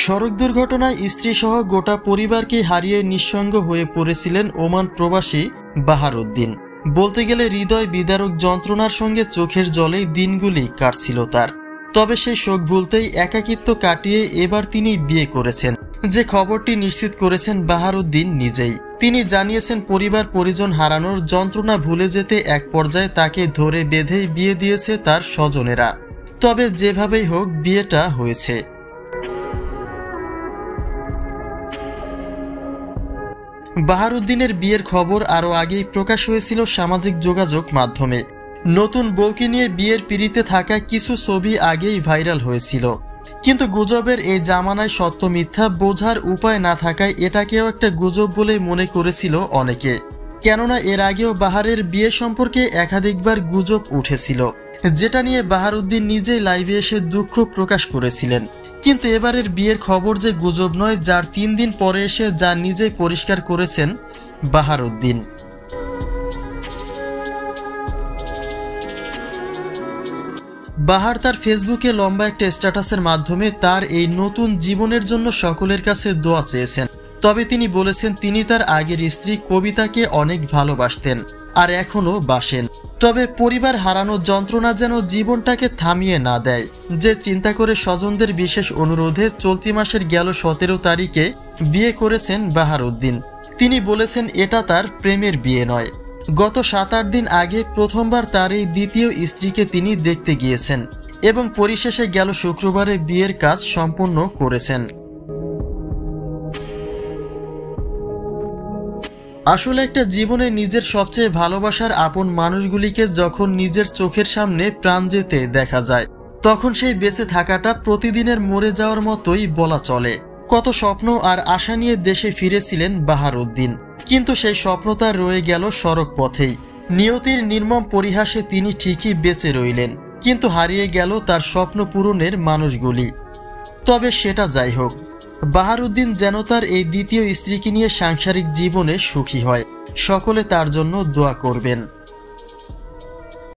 সড়ক দুর্ঘটনায় স্ত্রীসহ গোটা পরিবারকে হারিয়ে নিঃসঙ্গ হয়ে পড়েছিলেন ওমান প্রবাসী বাহারউদ্দিন। বলতে গেলে হৃদয় বিদারক যন্ত্রণার সঙ্গে চোখের জলেই দিনগুলি কাটছিল তার। তবে সেই শোক ভুলতেই একাকিত্ব কাটিয়ে এবার তিনি বিয়ে করেছেন, যে খবরটি নিশ্চিত করেছেন বাহারউদ্দিন নিজেই। তিনি জানিয়েছেন পরিবার পরিজন হারানোর যন্ত্রণা ভুলে যেতে এক পর্যায়ে তাকে ধরে বেঁধেই বিয়ে দিয়েছে তার স্বজনেরা। তবে যেভাবেই হোক বিয়েটা হয়েছে। বাহারউদ্দিনের বিয়ের খবর আরও আগেই প্রকাশ হয়েছিল সামাজিক যোগাযোগ মাধ্যমে। নতুন বউকে নিয়ে বিয়ের পিড়িতে থাকা কিছু ছবি আগেই ভাইরাল হয়েছিল, কিন্তু গুজবের এই জামানায় সত্য মিথ্যা বোঝার উপায় না থাকায় এটাকেও একটা গুজব বলে মনে করেছিল অনেকে। কেননা এর আগেও বাহারের বিয়ে সম্পর্কে একাধিকবার গুজব উঠেছিল, যেটা নিয়ে বাহারউদ্দিন নিজেই লাইভে এসে দুঃখ প্রকাশ করেছিলেন। কিন্তু এবারের বিয়ের খবর যে গুজব নয়, যার 3 দিন পরে এসে যা নিজেই পরিষ্কার করেছেন বাহারউদ্দিন। বাহার তার ফেসবুকে লম্বা একটা স্ট্যাটাসের মাধ্যমে তার এই নতুন জীবনের জন্য সকলের কাছে দোয়া চেয়েছেন। তবে তিনি বলেছেন তিনি তার আগের স্ত্রী কবিতাকে অনেক ভালোবাসতেন আর এখনো বাসেন। তবে পরিবার হারানোর যন্ত্রণা যেন জীবনটাকে থামিয়ে না দেয়, যে চিন্তা করে স্বজনদের বিশেষ অনুরোধে চলতি মাসের গেল 17 তারিখে বিয়ে করেছেন বাহারউদ্দিন। তিনি বলেছেন এটা তার প্রেমের বিয়ে নয়। গত 7-8 দিন আগে প্রথমবার তার এই দ্বিতীয় স্ত্রীকে তিনি দেখতে গিয়েছেন এবং পরিশেষে গেল শুক্রবারে বিয়ের কাজ সম্পন্ন করেছেন। আসলে একটা জীবনে নিজের সবচেয়ে ভালোবাসার আপন মানুষগুলিকে যখন নিজের চোখের সামনে প্রাণ যেতে দেখা যায়, তখন সেই বেঁচে থাকাটা প্রতিদিনের মরে যাওয়ার মতোই বলা চলে। কত স্বপ্ন আর আশা নিয়ে দেশে ফিরেছিলেন বাহারউদ্দিন, কিন্তু সেই স্বপ্ন তার রয়ে গেল সড়ক পথেই। নিয়তির নির্মম পরিহাসে তিনি ঠিকই বেঁচে রইলেন, কিন্তু হারিয়ে গেল তার স্বপ্ন পূরণের মানুষগুলি। তবে সেটা যাই হোক, বাহারউদ্দিন যেন তার এই দ্বিতীয় স্ত্রীকে নিয়ে সাংসারিক জীবনে সুখী হয়। সকলে তার জন্য দোয়া করবেন।